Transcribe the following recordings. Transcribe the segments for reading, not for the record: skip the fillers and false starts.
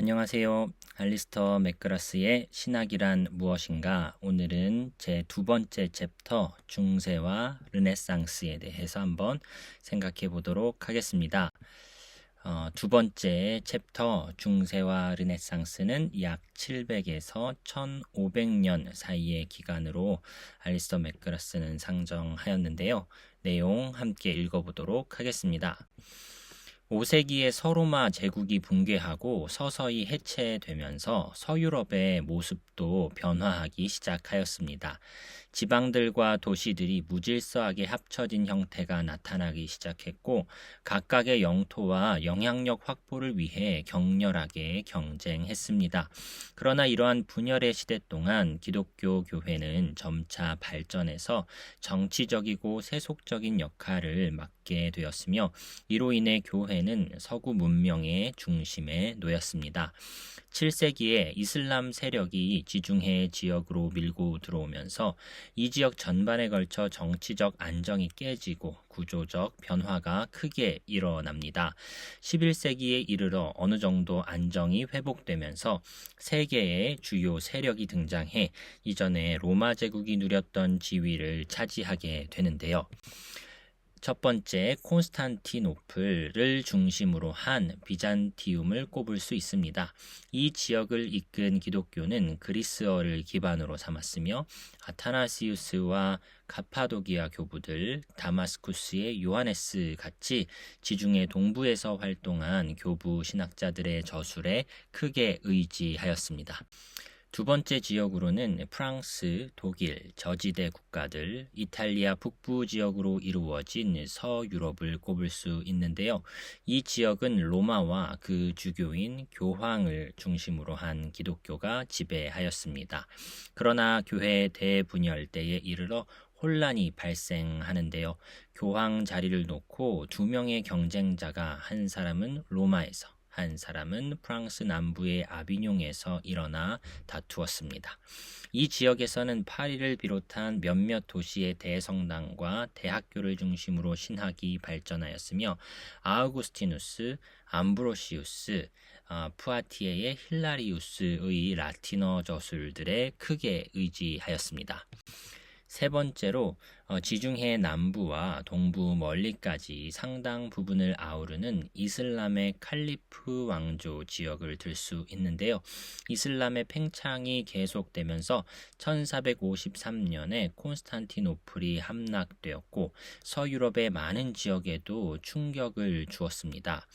안녕하세요. 알리스터 맥그라스의 신학이란 무엇인가? 오늘은 제 두 번째 챕터 중세와 르네상스에 대해서 한번 생각해 보도록 하겠습니다. 두 번째 챕터 중세와 르네상스는 약 700에서 1500년 사이의 기간으로 알리스터 맥그라스는 상정하였는데요. 내용 함께 읽어보도록 하겠습니다. 5세기에 서로마 제국이 붕괴하고 서서히 해체되면서 서유럽의 모습도 변화하기 시작하였습니다. 지방들과 도시들이 무질서하게 합쳐진 형태가 나타나기 시작했고 각각의 영토와 영향력 확보를 위해 격렬하게 경쟁했습니다. 그러나 이러한 분열의 시대 동안 기독교 교회는 점차 발전해서 정치적이고 세속적인 역할을 맡게 되었으며 이로 인해 교회는 서구 문명의 중심에 놓였습니다. 7세기에 이슬람 세력이 지중해 지역으로 밀고 들어오면서 이 지역 전반에 걸쳐 정치적 안정이 깨지고 구조적 변화가 크게 일어납니다. 11세기에 이르러 어느 정도 안정이 회복되면서 세계의 주요 세력이 등장해 이전에 로마 제국이 누렸던 지위를 차지하게 되는데요. 첫 번째, 콘스탄티노플을 중심으로 한 비잔티움을 꼽을 수 있습니다. 이 지역을 이끈 기독교는 그리스어를 기반으로 삼았으며 아타나시우스와 카파도기아 교부들, 다마스쿠스의 요하네스 같이 지중해 동부에서 활동한 교부 신학자들의 저술에 크게 의지하였습니다. 두 번째 지역으로는 프랑스, 독일, 저지대 국가들, 이탈리아 북부 지역으로 이루어진 서유럽을 꼽을 수 있는데요. 이 지역은 로마와 그 주교인 교황을 중심으로 한 기독교가 지배하였습니다. 그러나 교회 대분열 때에 이르러 혼란이 발생하는데요. 교황 자리를 놓고 두 명의 경쟁자가 한 사람은 로마에서 한 사람은 프랑스 남부의 아비뇽에서 일어나 다투었습니다. 이 지역에서는 파리를 비롯한 몇몇 도시의 대성당과 대학교를 중심으로 신학이 발전하였으며 아우구스티누스, 암브로시우스, 푸아티에의 힐라리우스의 라틴어 저술들에 크게 의지하였습니다. 세 번째로 지중해 남부와 동부 멀리까지 상당 부분을 아우르는 이슬람의 칼리프 왕조 지역을 들 수 있는데요. 이슬람의 팽창이 계속되면서 1453년에 콘스탄티노플이 함락되었고 서유럽의 많은 지역에도 충격을 주었습니다.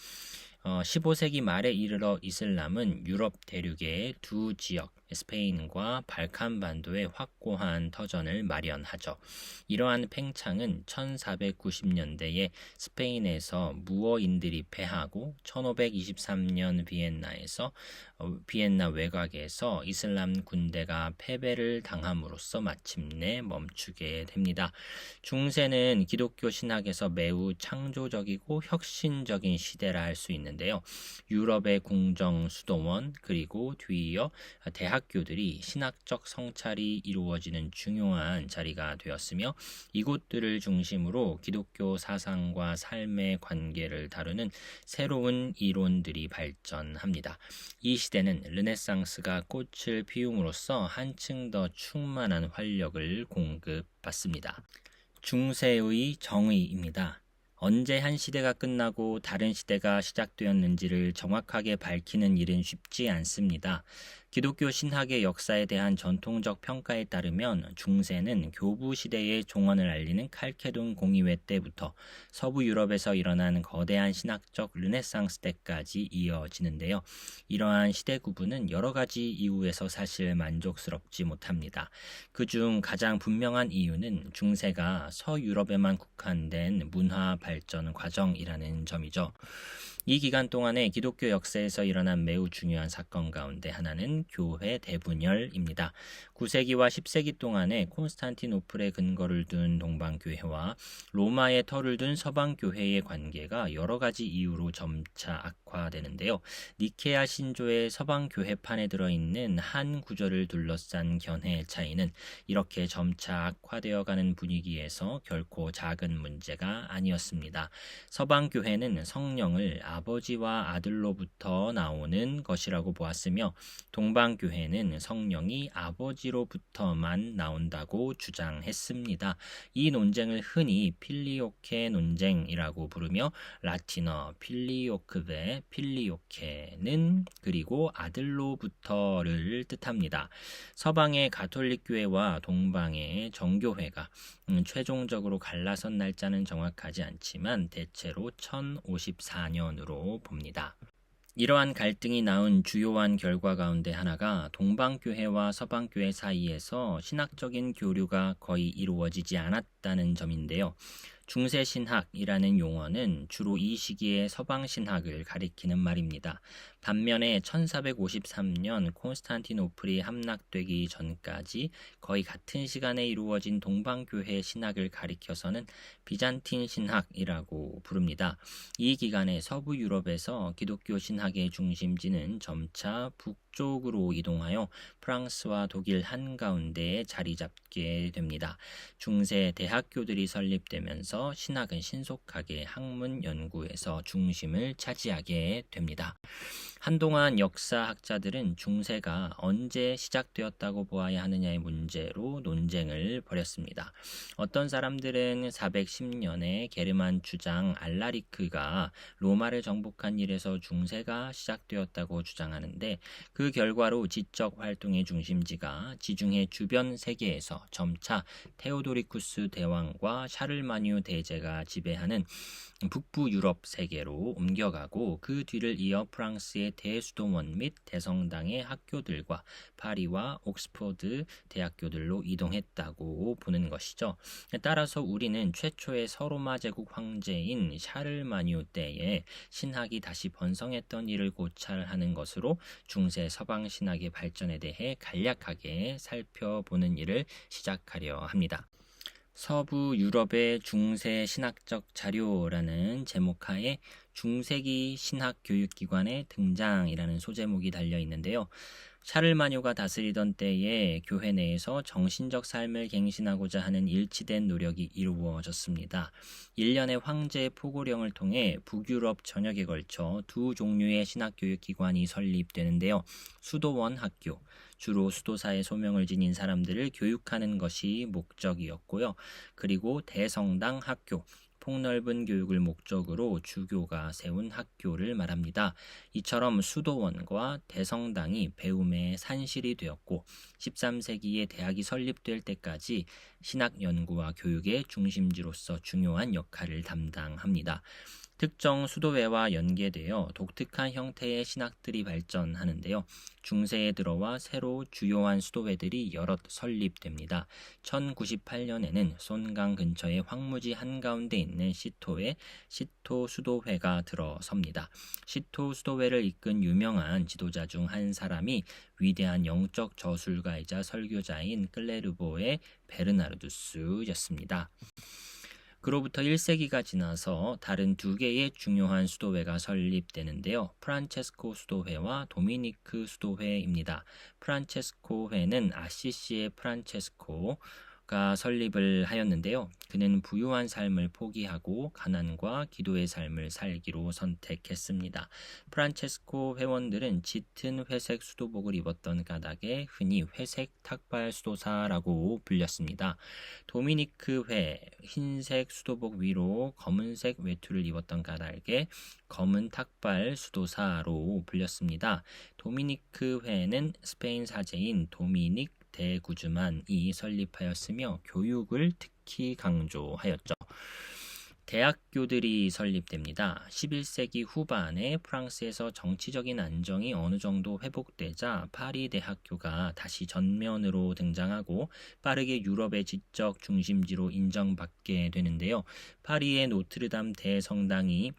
15세기 말에 이르러 이슬람은 유럽 대륙의 두 지역, 스페인과 발칸 반도에 확고한 터전을 마련하죠. 이러한 팽창은 1490년대에 스페인에서 무어인들이 패하고 1523년 비엔나 외곽에서 이슬람 군대가 패배를 당함으로써 마침내 멈추게 됩니다. 중세는 기독교 신학에서 매우 창조적이고 혁신적인 시대라 할 수 있는데요. 유럽의 궁정 수도원 그리고 뒤이어 대학교들이 신학적 성찰이 이루어지는 중요한 자리가 되었으며 이곳들을 중심으로 기독교 사상과 삶의 관계를 다루는 새로운 이론들이 발전합니다. 이 시대는 르네상스가 꽃을 피움으로써 한층 더 충만한 활력을 공급받습니다. 중세의 정의입니다. 언제 한 시대가 끝나고 다른 시대가 시작되었는지를 정확하게 밝히는 일은 쉽지 않습니다. 기독교 신학의 역사에 대한 전통적 평가에 따르면 중세는 교부 시대의 종언을 알리는 칼케돈 공의회 때부터 서부 유럽에서 일어난 거대한 신학적 르네상스 때까지 이어지는데요. 이러한 시대 구분은 여러 가지 이유에서 사실 만족스럽지 못합니다. 그중 가장 분명한 이유는 중세가 서유럽에만 국한된 문화 발전 과정이라는 점이죠. 이 기간 동안에 기독교 역사에서 일어난 매우 중요한 사건 가운데 하나는 교회 대분열입니다. 9세기와 10세기 동안에 콘스탄티노플의 근거를 둔 동방교회와 로마의 터를 둔 서방교회의 관계가 여러 가지 이유로 점차 악화되는데요. 니케아 신조의 서방교회판에 들어있는 한 구절을 둘러싼 견해의 차이는 이렇게 점차 악화되어가는 분위기에서 결코 작은 문제가 아니었습니다. 서방교회는 성령을 아버지와 아들로부터 나오는 것이라고 보았으며 동방교회는 성령이 아버지로부터만 나온다고 주장했습니다. 이 논쟁을 흔히 필리오케 논쟁이라고 부르며 라틴어 필리오크베 필리오케는 그리고 아들로부터를 뜻합니다. 서방의 가톨릭 교회와 동방의 정교회가 최종적으로 갈라선 날짜는 정확하지 않지만 대체로 1054년으로 봅니다. 이러한 갈등이 낳은 주요한 결과 가운데 하나가 동방교회와 서방교회 사이에서 신학적인 교류가 거의 이루어지지 않았다는 점인데요. 중세신학이라는 용어는 주로 이 시기의 서방신학을 가리키는 말입니다. 반면에 1453년 콘스탄티노플이 함락되기 전까지 거의 같은 시간에 이루어진 동방교회 신학을 가리켜서는 비잔틴 신학이라고 부릅니다. 이 기간에 서부 유럽에서 기독교 신학의 중심지는 점차 북쪽으로 이동하여 프랑스와 독일 한가운데에 자리 잡게 됩니다. 중세 대학교들이 설립되면서 신학은 신속하게 학문 연구에서 중심을 차지하게 됩니다. 한동안 역사학자들은 중세가 언제 시작되었다고 보아야 하느냐의 문제로 논쟁을 벌였습니다. 어떤 사람들은 410년에 게르만 주장 알라리크가 로마를 정복한 일에서 중세가 시작되었다고 주장하는데 그 결과로 지적 활동의 중심지가 지중해 주변 세계에서 점차 테오도리쿠스 대왕과 샤를마뉴 대제가 지배하는 북부 유럽 세계로 옮겨가고 그 뒤를 이어 프랑스의 대수도원 및 대성당의 학교들과 파리와 옥스퍼드 대학교들로 이동했다고 보는 것이죠. 따라서 우리는 최초의 서로마 제국 황제인 샤를마뉴 때에 신학이 다시 번성했던 일을 고찰하는 것으로 중세 서방 신학의 발전에 대해 간략하게 살펴보는 일을 시작하려 합니다. 서부 유럽의 중세 신학적 자료라는 제목하에 중세기 신학 교육기관의 등장이라는 소제목이 달려 있는데요. 샤를마뉴가 다스리던 때에 교회 내에서 정신적 삶을 갱신하고자 하는 일치된 노력이 이루어졌습니다. 1년의 황제의 포고령을 통해 북유럽 전역에 걸쳐 두 종류의 신학교육기관이 설립되는데요. 수도원 학교, 주로 수도사의 소명을 지닌 사람들을 교육하는 것이 목적이었고요. 그리고 대성당 학교, 폭넓은 교육을 목적으로 주교가 세운 학교를 말합니다. 이처럼 수도원과 대성당이 배움의 산실이 되었고 13세기에 대학이 설립될 때까지 신학 연구와 교육의 중심지로서 중요한 역할을 담당합니다. 특정 수도회와 연계되어 독특한 형태의 신학들이 발전하는데요. 중세에 들어와 새로 주요한 수도회들이 여럿 설립됩니다. 1098년에는 손강 근처의 황무지 한가운데 있는 시토에 시토 수도회가 들어섭니다. 시토 수도회를 이끈 유명한 지도자 중 한 사람이 위대한 영적 저술가이자 설교자인 클레르보의 베르나르두스였습니다. 그로부터 1세기가 지나서 다른 두 개의 중요한 수도회가 설립되는데요. 프란체스코 수도회와 도미니크 수도회입니다. 프란체스코회는 아시시의 프란체스코가 설립을 하였는데요. 그는 부유한 삶을 포기하고 가난과 기도의 삶을 살기로 선택했습니다. 프란체스코 회원들은 짙은 회색 수도복을 입었던 까닭에 흔히 회색 탁발 수도사라고 불렸습니다. 도미니크 회, 흰색 수도복 위로 검은색 외투를 입었던 까닭에 검은 탁발 수도사로 불렸습니다. 도미니크 회는 스페인 사제인 도미닉 대구즈만이 설립하였으며 교육을 특히 강조하였죠. 대학교들이 설립됩니다. 11세기 후반에 프랑스에서 정치적인 안정이 어느 정도 회복되자 파리 대학교가 다시 전면으로 등장하고 빠르게 유럽의 지적 중심지로 인정받게 되는데요. 파리의 노트르담 대성당이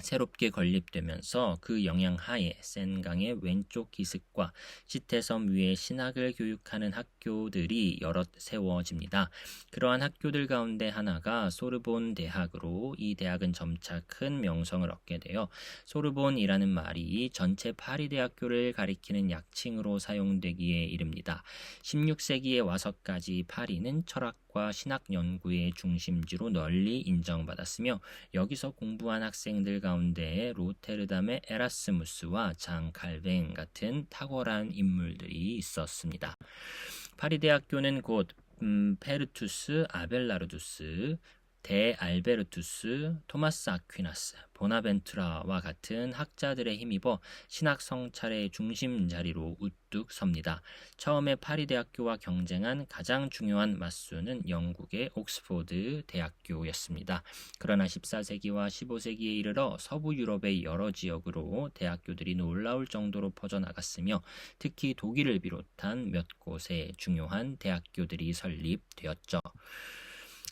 새롭게 건립되면서 그 영향 하에 센강의 왼쪽 기슭과 시태섬 위에 신학을 교육하는 학교들이 여럿 세워집니다. 그러한 학교들 가운데 하나가 소르본 대학으로 이 대학은 점차 큰 명성을 얻게 되어 소르본이라는 말이 전체 파리 대학교를 가리키는 약칭으로 사용되기에 이릅니다. 16세기에 와서까지 파리는 철학 신학과 신학 연구의 중심지로 널리 인정받았으며 여기서 공부한 학생들 가운데 로테르담의 에라스무스와 장 칼뱅 같은 탁월한 인물들이 있었습니다. 파리 대학교는 곧 페르투스 아벨라르두스, 데 알베르투스, 토마스 아퀴나스, 보나벤투라와 같은 학자들에 힘입어 신학 성찰의 중심 자리로 우뚝 섭니다. 처음에 파리 대학교와 경쟁한 가장 중요한 맞수는 영국의 옥스포드 대학교였습니다. 그러나 14세기와 15세기에 이르러 서부 유럽의 여러 지역으로 대학교들이 놀라울 정도로 퍼져나갔으며 특히 독일을 비롯한 몇 곳에 중요한 대학교들이 설립되었죠.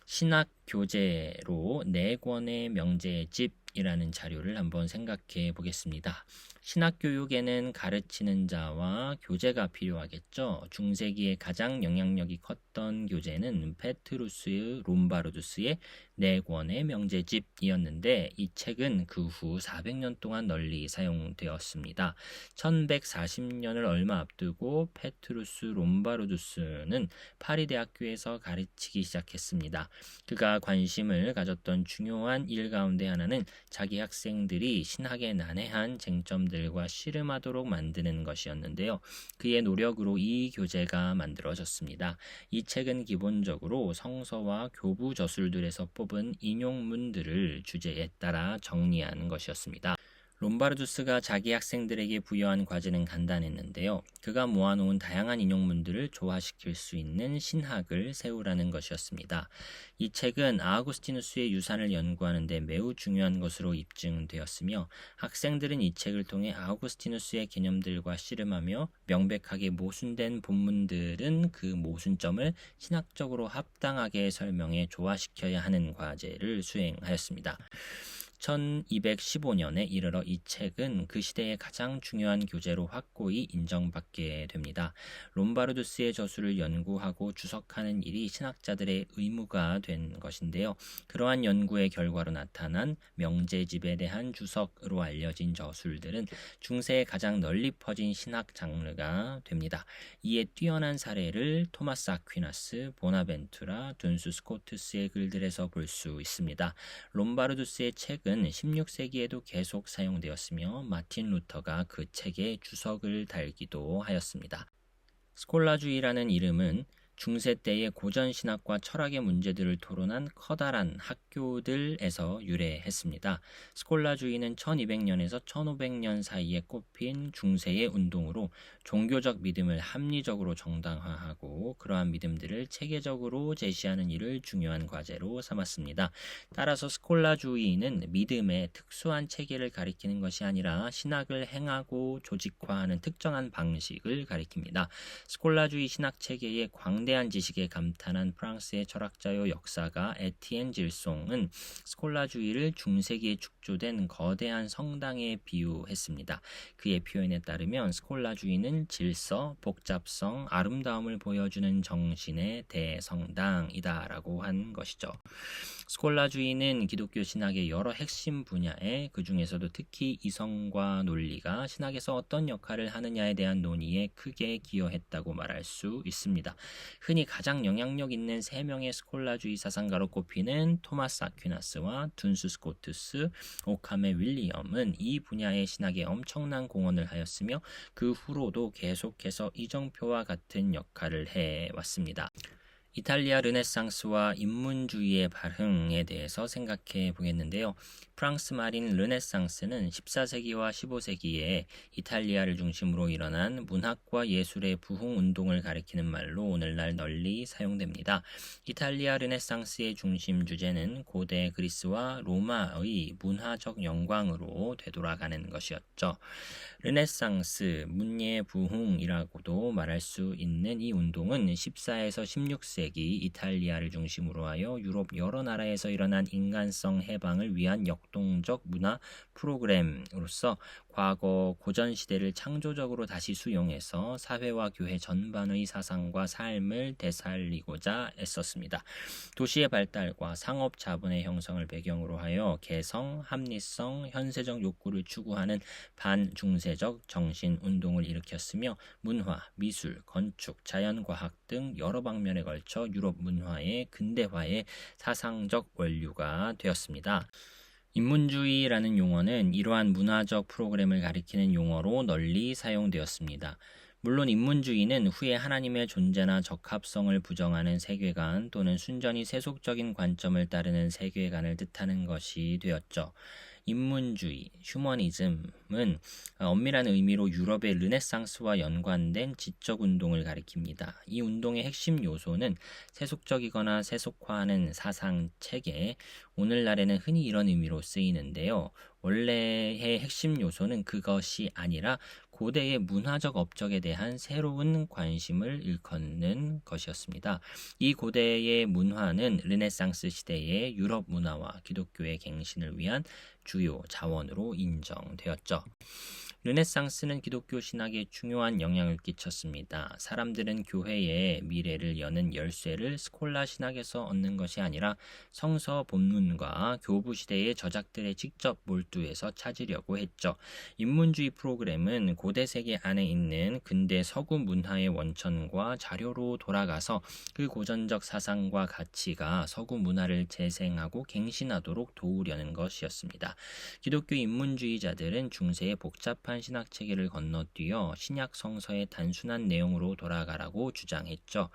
신학 교재로 4권의 명제집이라는 자료를 한번 생각해 보겠습니다. 신학 교육에는 가르치는 자와 교재가 필요하겠죠. 중세기에 가장 영향력이 컸던 교재는 페트루스 롬바르두스의 4권의 명제집이었는데 이 책은 그 후 400년 동안 널리 사용되었습니다. 1140년을 얼마 앞두고 페트루스 롬바르두스는 파리 대학교에서 가르치기 시작했습니다. 그가 관심을 가졌던 중요한 일 가운데 하나는 자기 학생들이 신학에 난해한 쟁점들과 씨름하도록 만드는 것이었는데요. 그의 노력으로 이 교재가 만들어졌습니다. 이 책은 기본적으로 성서와 교부 저술들에서 뽑은 인용문들을 주제에 따라 정리한 것이었습니다. 롬바르두스가 자기 학생들에게 부여한 과제는 간단했는데요. 그가 모아놓은 다양한 인용문들을 조화시킬 수 있는 신학을 세우라는 것이었습니다. 이 책은 아우구스티누스의 유산을 연구하는 데 매우 중요한 것으로 입증되었으며 학생들은 이 책을 통해 아우구스티누스의 개념들과 씨름하며 명백하게 모순된 본문들은 그 모순점을 신학적으로 합당하게 설명해 조화시켜야 하는 과제를 수행하였습니다. 1215년에 이르러 이 책은 그 시대의 가장 중요한 교재로 확고히 인정받게 됩니다. 롬바르두스의 저술을 연구하고 주석하는 일이 신학자들의 의무가 된 것인데요. 그러한 연구의 결과로 나타난 명제집에 대한 주석으로 알려진 저술들은 중세에 가장 널리 퍼진 신학 장르가 됩니다. 이에 뛰어난 사례를 토마스 아퀴나스, 보나벤투라, 둔수 스코투스의 글들에서 볼 수 있습니다. 롬바르두스의 책은 16세기에도 계속 사용되었으며 마틴 루터가 그 책에 주석을 달기도 하였습니다. 스콜라주의라는 이름은 중세 때의 고전 신학과 철학의 문제들을 토론한 커다란 학교들에서 유래했습니다. 스콜라주의는 1200년에서 1500년 사이에 꼽힌 중세의 운동으로 종교적 믿음을 합리적으로 정당화하고 그러한 믿음들을 체계적으로 제시하는 일을 중요한 과제로 삼았습니다. 따라서 스콜라주의는 믿음의 특수한 체계를 가리키는 것이 아니라 신학을 행하고 조직화하는 특정한 방식을 가리킵니다. 스콜라주의 신학 체계의 광대한 지식에 감탄한 프랑스의 철학자요 역사가 에티엔 질송은 스콜라주의를 중세기에 축조된 거대한 성당에 비유했습니다. 그의 표현에 따르면 스콜라주의는 질서, 복잡성, 아름다움을 보여주는 정신의 대성당이다라고 한 것이죠. 스콜라주의는 기독교 신학의 여러 핵심 분야에 그 중에서도 특히 이성과 논리가 신학에서 어떤 역할을 하느냐에 대한 논의에 크게 기여했다고 말할 수 있습니다. 흔히 가장 영향력 있는 3명의 스콜라주의 사상가로 꼽히는 토마스 아퀴나스와 둔수 스코투스, 오캄의 윌리엄은 이 분야의 신학에 엄청난 공헌을 하였으며 그 후로도 계속해서 이정표와 같은 역할을 해왔습니다. 이탈리아 르네상스와 인문주의의 발흥에 대해서 생각해 보겠는데요. 프랑스 말인 르네상스는 14세기와 15세기에 이탈리아를 중심으로 일어난 문학과 예술의 부흥 운동을 가리키는 말로 오늘날 널리 사용됩니다. 이탈리아 르네상스의 중심 주제는 고대 그리스와 로마의 문화적 영광으로 되돌아가는 것이었죠. 르네상스, 문예 부흥이라고도 말할 수 있는 이 운동은 14에서 16세기 이탈리아를 중심으로 하여 유럽 여러 나라에서 일어난 인간성 해방을 위한 역동적 문화 프로그램으로서 과거 고전 시대를 창조적으로 다시 수용해서 사회와 교회 전반의 사상과 삶을 되살리고자 애썼습니다. 도시의 발달과 상업 자본의 형성을 배경으로 하여 개성, 합리성, 현세적 욕구를 추구하는 반중세적 정신 운동을 일으켰으며 문화, 미술, 건축, 자연과학 등 여러 방면에 걸쳐 걸쳐 유럽 문화의 근대화의 사상적 원류가 되었습니다. 인문주의라는 용어는 이러한 문화적 프로그램을 가리키는 용어로 널리 사용되었습니다. 물론 인문주의는 후에 하나님의 존재나 적합성을 부정하는 세계관 또는 순전히 세속적인 관점을 따르는 세계관을 뜻하는 것이 되었죠. 인문주의, 휴머니즘은 엄밀한 의미로 유럽의 르네상스와 연관된 지적 운동을 가리킵니다. 이 운동의 핵심 요소는 세속적이거나 세속화하는 사상 체계, 오늘날에는 흔히 이런 의미로 쓰이는데요. 원래의 핵심 요소는 그것이 아니라 고대의 문화적 업적에 대한 새로운 관심을 일컫는 것이었습니다. 이 고대의 문화는 르네상스 시대의 유럽 문화와 기독교의 갱신을 위한 주요 자원으로 인정되었죠. 르네상스는 기독교 신학에 중요한 영향을 끼쳤습니다. 사람들은 교회의 미래를 여는 열쇠를 스콜라 신학에서 얻는 것이 아니라 성서 본문과 교부 시대의 저작들에 직접 몰두해서 찾으려고 했죠. 인문주의 프로그램은 고대 세계 안에 있는 근대 서구 문화의 원천과 자료로 돌아가서 그 고전적 사상과 가치가 서구 문화를 재생하고 갱신하도록 도우려는 것이었습니다. 기독교 인문주의자들은 중세의 복잡한 신학 체계를 건너뛰어 신약 성서의 단순한 내용으로 돌아가라고 주장했죠.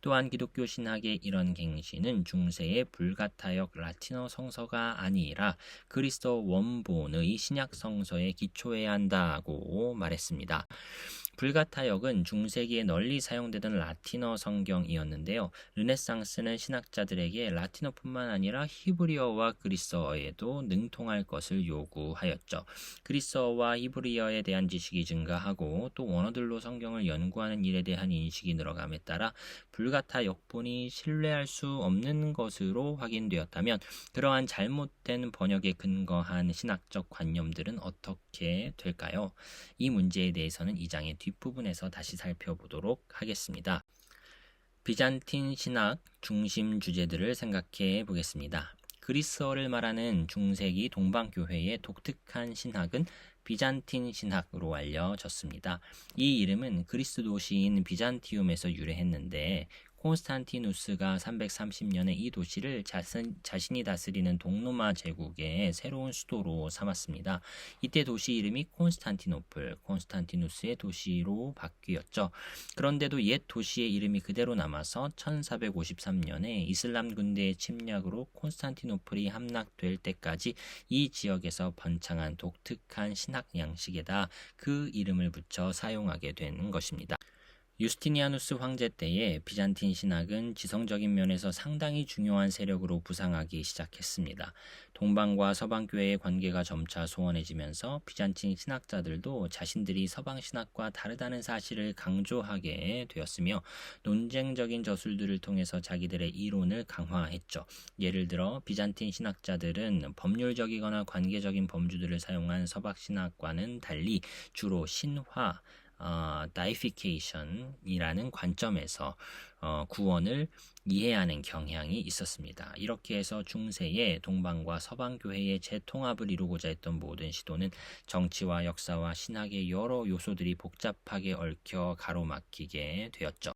또한 기독교 신학의 이런 갱신은 중세의 불가타역 라틴어 성서가 아니라 그리스도 원본의 신약 성서에 기초해야 한다고 말했습니다. 불가타역은 중세기에 널리 사용되던 라틴어 성경이었는데요. 르네상스는 신학자들에게 라틴어뿐만 아니라 히브리어와 그리스어에도 능통할 것을 요구하였죠. 그리스어와 히브리어에 대한 지식이 증가하고 또 원어들로 성경을 연구하는 일에 대한 인식이 늘어감에 따라 불가타 역본이 신뢰할 수 없는 것으로 확인되었다면 그러한 잘못된 번역에 근거한 신학적 관념들은 어떻게 될까요? 이 문제에 대해서는 이 장의 뒷부분에서 다시 살펴보도록 하겠습니다. 비잔틴 신학 중심 주제들을 생각해 보겠습니다. 그리스어를 말하는 중세기 동방교회의 독특한 신학은 비잔틴 신학으로 알려졌습니다. 이 이름은 그리스 도시인 비잔티움에서 유래했는데 콘스탄티누스가 330년에 이 도시를 자신이 다스리는 동로마 제국의 새로운 수도로 삼았습니다. 이때 도시 이름이 콘스탄티노플, 콘스탄티누스의 도시로 바뀌었죠. 그런데도 옛 도시의 이름이 그대로 남아서 1453년에 이슬람 군대의 침략으로 콘스탄티노플이 함락될 때까지 이 지역에서 번창한 독특한 신학 양식에다 그 이름을 붙여 사용하게 된 것입니다. 유스티니아누스 황제 때에 비잔틴 신학은 지성적인 면에서 상당히 중요한 세력으로 부상하기 시작했습니다. 동방과 서방 교회의 관계가 점차 소원해지면서 비잔틴 신학자들도 자신들이 서방 신학과 다르다는 사실을 강조하게 되었으며 논쟁적인 저술들을 통해서 자기들의 이론을 강화했죠. 예를 들어 비잔틴 신학자들은 법률적이거나 관계적인 범주들을 사용한 서방 신학과는 달리 주로 신화, 다이피케이션이라는 관점에서 구원을 이해하는 경향이 있었습니다. 이렇게 해서 중세의 동방과 서방 교회의 재통합을 이루고자 했던 모든 시도는 정치와 역사와 신학의 여러 요소들이 복잡하게 얽혀 가로막히게 되었죠.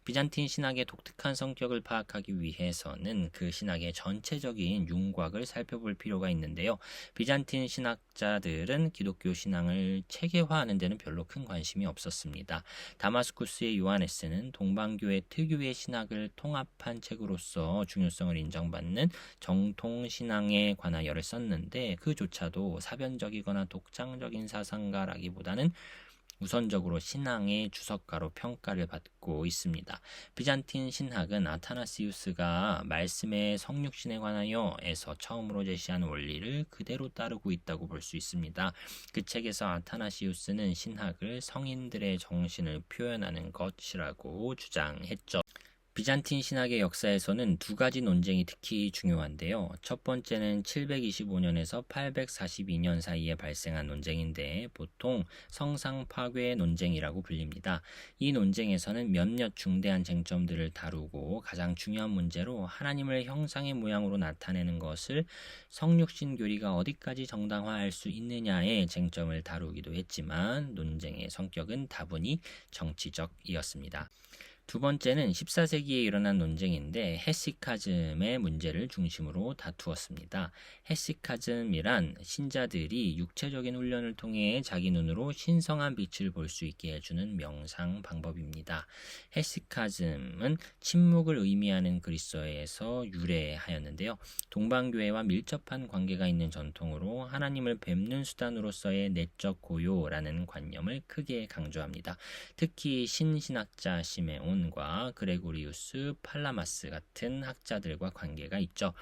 비잔틴 신학의 독특한 성격을 파악하기 위해서는 그 신학의 전체적인 윤곽을 살펴볼 필요가 있는데요. 비잔틴 신학자들은 기독교 신앙을 체계화하는 데는 별로 큰 관심이 없었습니다. 다마스쿠스의 요하네스는 동방교회 특유의 신학을 통합한 책으로서 중요성을 인정받는 정통신앙에 관하여를 썼는데 그조차도 사변적이거나 독창적인 사상가라기보다는 우선적으로 신앙의 주석가로 평가를 받고 있습니다. 비잔틴 신학은 아타나시우스가 말씀의 성육신에 관하여에서 처음으로 제시한 원리를 그대로 따르고 있다고 볼 수 있습니다. 그 책에서 아타나시우스는 신학을 성인들의 정신을 표현하는 것이라고 주장했죠. 비잔틴 신학의 역사에서는 두 가지 논쟁이 특히 중요한데요. 첫 번째는 725년에서 842년 사이에 발생한 논쟁인데 보통 성상 파괴 논쟁이라고 불립니다. 이 논쟁에서는 몇몇 중대한 쟁점들을 다루고 가장 중요한 문제로 하나님을 형상의 모양으로 나타내는 것을 성육신 교리가 어디까지 정당화할 수 있느냐의 쟁점을 다루기도 했지만 논쟁의 성격은 다분히 정치적이었습니다. 두 번째는 14세기에 일어난 논쟁인데 헤시카즘의 문제를 중심으로 다투었습니다. 헤시카즘이란 신자들이 육체적인 훈련을 통해 자기 눈으로 신성한 빛을 볼 수 있게 해주는 명상 방법입니다. 헤시카즘은 침묵을 의미하는 그리스어에서 유래하였는데요. 동방교회와 밀접한 관계가 있는 전통으로 하나님을 뵙는 수단으로서의 내적 고요라는 관념을 크게 강조합니다. 특히 신신학자 시메온과 그레고리우스 팔라마스 같은 학자들과 관계가 있죠.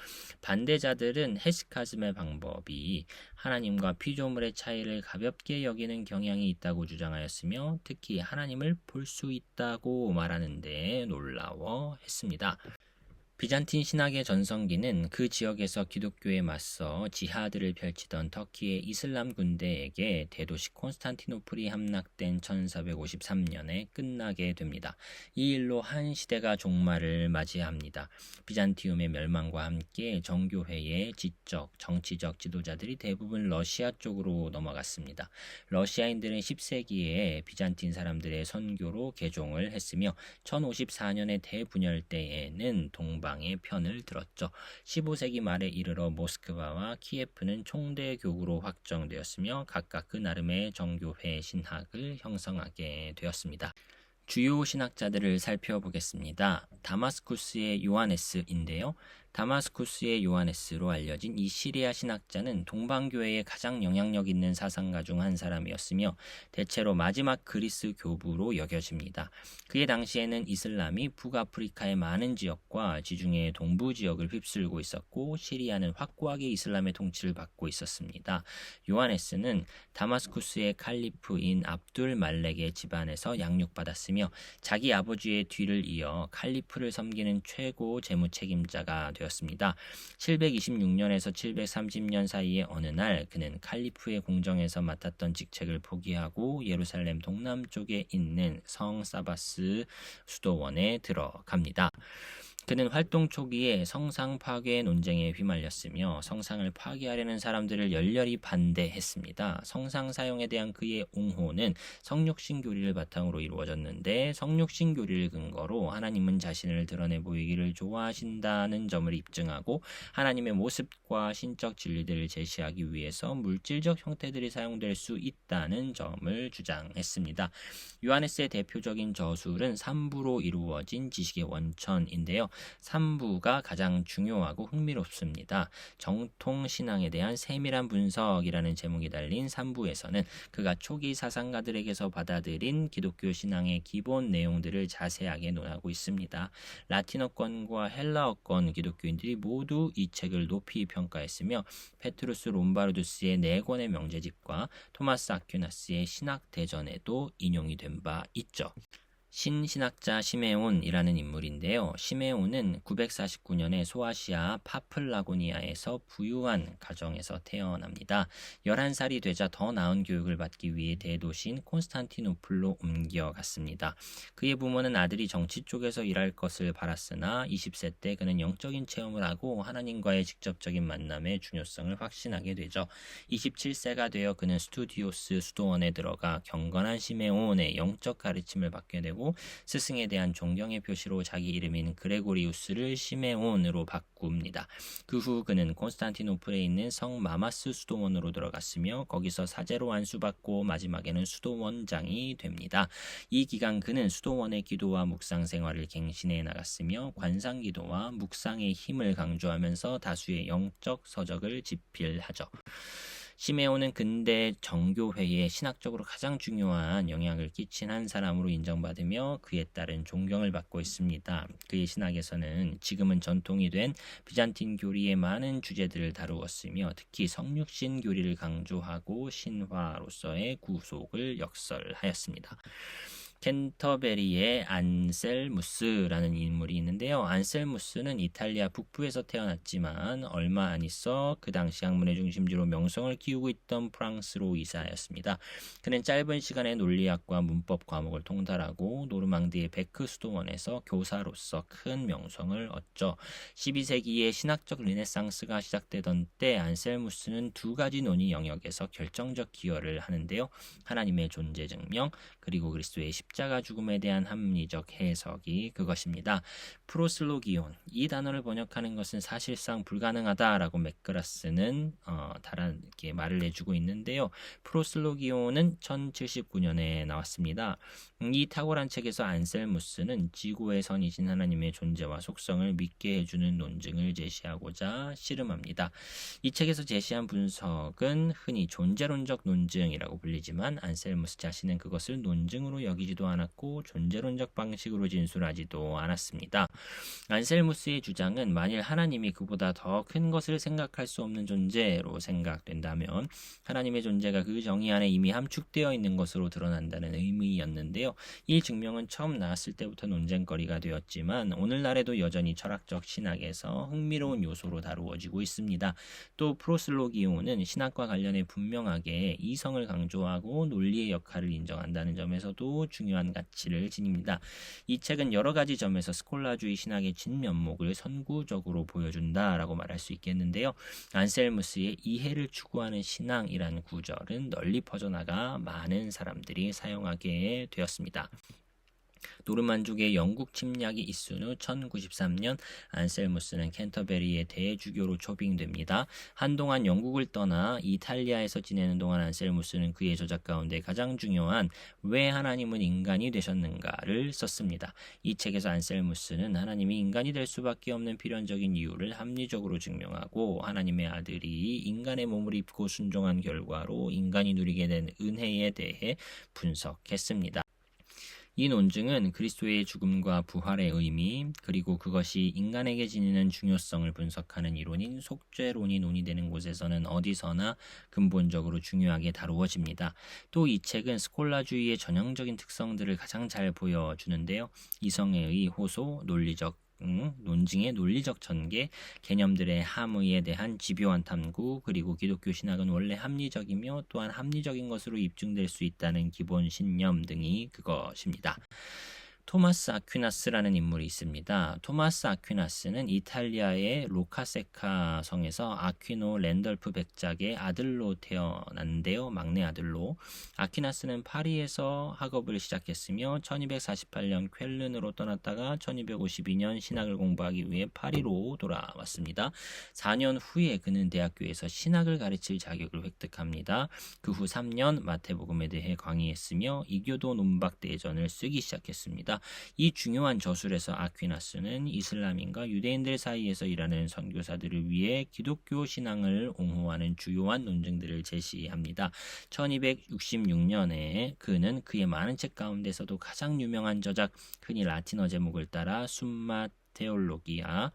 반대자들은 헤시카즘의 방법이 하나님과 피조물의 차이를 가볍게 여기는 경향이 있다고 주장하였으며 특히 하나님을 볼 수 있다고 말하는데 놀라워했습니다. 비잔틴 신학의 전성기는 그 지역에서 기독교에 맞서 지하드를 펼치던 터키의 이슬람 군대에게 대도시 콘스탄티노플이 함락된 1453년에 끝나게 됩니다. 이 일로 한 시대가 종말을 맞이합니다. 비잔티움의 멸망과 함께 정교회의 지적, 정치적 지도자들이 대부분 러시아 쪽으로 넘어갔습니다. 러시아인들은 10세기에 비잔틴 사람들의 선교로 개종을 했으며 1054년의 대분열 때에는 동방의 편을 들었죠. 15세기 말에 이르러 모스크바와 키예프는 총대교구로 확정되었으며 각각 그 나름의 정교회 신학을 형성하게 되었습니다. 주요 신학자들을 살펴보겠습니다. 다마스쿠스의 요하네스인데요. 다마스쿠스의 요하네스로 알려진 이 시리아 신학자는 동방교회에 가장 영향력 있는 사상가 중 한 사람이었으며 대체로 마지막 그리스 교부로 여겨집니다. 그의 당시에는 이슬람이 북아프리카의 많은 지역과 지중해의 동부 지역을 휩쓸고 있었고 시리아는 확고하게 이슬람의 통치를 받고 있었습니다. 요하네스는 다마스쿠스의 칼리프인 압둘 말렉의 집안에서 양육받았으며 자기 아버지의 뒤를 이어 칼리프를 섬기는 최고 재무 책임자가 되었습니다. 726년에서 730년 사이의 어느 날 그는 칼리프의 궁정에서 맡았던 직책을 포기하고 예루살렘 동남쪽에 있는 성 사바스 수도원에 들어갑니다. 그는 활동 초기에 성상 파괴 논쟁에 휘말렸으며 성상을 파괴하려는 사람들을 열렬히 반대했습니다. 성상 사용에 대한 그의 옹호는 성육신 교리를 바탕으로 이루어졌는데 성육신 교리를 근거로 하나님은 자신을 드러내 보이기를 좋아하신다는 점을 입증하고 하나님의 모습과 신적 진리들을 제시하기 위해서 물질적 형태들이 사용될 수 있다는 점을 주장했습니다. 요하네스의 대표적인 저술은 3부로 이루어진 지식의 원천인데요. 3부가 가장 중요하고 흥미롭습니다. 정통 신앙에 대한 세밀한 분석이라는 제목이 달린 3부에서는 그가 초기 사상가들에게서 받아들인 기독교 신앙의 기본 내용들을 자세하게 논하고 있습니다. 라틴어권과 헬라어권 기독교인들이 모두 이 책을 높이 평가했으며 페트루스 롬바르두스의 4권의 명제집과 토마스 아퀴나스의 신학대전에도 인용이 된 바 있죠. 신신학자 시메온이라는 인물인데요. 시메온은 949년에 소아시아 파플라고니아에서 부유한 가정에서 태어납니다. 11살이 되자 더 나은 교육을 받기 위해 대도시인 콘스탄티노플로 옮겨갔습니다. 그의 부모는 아들이 정치 쪽에서 일할 것을 바랐으나 20세 때 그는 영적인 체험을 하고 하나님과의 직접적인 만남의 중요성을 확신하게 되죠. 27세가 되어 그는 스투디오스 수도원에 들어가 경건한 시메온의 영적 가르침을 받게 되고 스승에 대한 존경의 표시로 자기 이름인 그레고리우스를 시메온으로 바꿉니다. 그 후 그는 콘스탄티노플에 있는 성 마마스 수도원으로 들어갔으며 거기서 사제로 안수받고 마지막에는 수도원장이 됩니다. 이 기간 그는 수도원의 기도와 묵상 생활을 갱신해 나갔으며 관상기도와 묵상의 힘을 강조하면서 다수의 영적 서적을 집필하죠. 시메온은 근대 정교회에 신학적으로 가장 중요한 영향을 끼친 한 사람으로 인정받으며 그에 따른 존경을 받고 있습니다. 그의 신학에서는 지금은 전통이 된 비잔틴 교리의 많은 주제들을 다루었으며 특히 성육신 교리를 강조하고 신화로서의 구속을 역설하였습니다. 캔터베리의 안셀무스라는 인물이 있는데요. 안셀무스는 이탈리아 북부에서 태어났지만 얼마 안 있어 그 당시 학문의 중심지로 명성을 키우고 있던 프랑스로 이사하였습니다. 그는 짧은 시간에 논리학과 문법 과목을 통달하고 노르망디의 베크 수도원에서 교사로서 큰 명성을 얻죠. 12세기에 신학적 르네상스가 시작되던 때 안셀무스는 두 가지 논의 영역에서 결정적 기여를 하는데요. 하나님의 존재 증명 그리고 그리스도의 십자가 죽음에 대한 합리적 해석이 그것입니다. 프로슬로기온, 이 단어를 번역하는 것은 사실상 불가능하다라고 맥그라스는 다르게 말을 해주고 있는데요. 프로슬로기온은 1079년에 나왔습니다. 이 탁월한 책에서 안셀무스는 지구의 선이신 하나님의 존재와 속성을 믿게 해주는 논증을 제시하고자 씨름합니다. 이 책에서 제시한 분석은 흔히 존재론적 논증이라고 불리지만 안셀무스 자신은 그것을 논증으로 여기지도 않았고 존재론적 방식으로 진술하지도 않았습니다. 안셀무스의 주장은 만일 하나님이 그보다 더 큰 것을 생각할 수 없는 존재로 생각된다면 하나님의 존재가 그 정의 안에 이미 함축되어 있는 것으로 드러난다는 의미였는데요. 이 증명은 처음 나왔을 때부터 논쟁거리가 되었지만 오늘날에도 여전히 철학적 신학에서 흥미로운 요소로 다루어지고 있습니다. 또 프로슬로기온은 신학과 관련해 분명하게 이성을 강조하고 논리의 역할을 인정한다는 점에서도 중요한 가치를 지닙니다. 이 책은 여러 가지 점에서 스콜라주의 신학의 진면목을 선구적으로 보여준다라고 말할 수 있겠는데요. 안셀무스의 이해를 추구하는 신앙이라는 구절은 널리 퍼져나가 많은 사람들이 사용하게 되었습니다. 노르만족의 영국 침략이 있은 후 1093년 안셀무스는 캔터베리의 대주교로 초빙됩니다. 한동안 영국을 떠나 이탈리아에서 지내는 동안 안셀무스는 그의 저작 가운데 가장 중요한 왜 하나님은 인간이 되셨는가를 썼습니다. 이 책에서 안셀무스는 하나님이 인간이 될 수밖에 없는 필연적인 이유를 합리적으로 증명하고 하나님의 아들이 인간의 몸을 입고 순종한 결과로 인간이 누리게 된 은혜에 대해 분석했습니다. 이 논증은 그리스도의 죽음과 부활의 의미, 그리고 그것이 인간에게 지니는 중요성을 분석하는 이론인 속죄론이 논의되는 곳에서는 어디서나 근본적으로 중요하게 다루어집니다. 또 이 책은 스콜라주의의 전형적인 특성들을 가장 잘 보여주는데요. 이성애의 호소, 논증의 논리적 전개, 개념들의 함의에 대한 집요한 탐구, 그리고 기독교 신학은 원래 합리적이며 또한 합리적인 것으로 입증될 수 있다는 기본 신념 등이 그것입니다. 토마스 아퀴나스라는 인물이 있습니다. 토마스 아퀴나스는 이탈리아의 로카세카 성에서 아퀴노 랜덜프 백작의 아들로 태어났는데요. 막내 아들로. 아퀴나스는 파리에서 학업을 시작했으며 1248년 쾰른으로 떠났다가 1252년 신학을 공부하기 위해 파리로 돌아왔습니다. 4년 후에 그는 대학교에서 신학을 가르칠 자격을 획득합니다. 그 후 3년 마태복음에 대해 강의했으며 이교도 논박대전을 쓰기 시작했습니다. 이 중요한 저술에서 아퀴나스는 이슬람인과 유대인들 사이에서 일하는 선교사들을 위해 기독교 신앙을 옹호하는 주요한 논증들을 제시합니다. 1266년에 그는 그의 많은 책 가운데서도 가장 유명한 저작, 흔히 라틴어 제목을 따라 숨마 테올로기아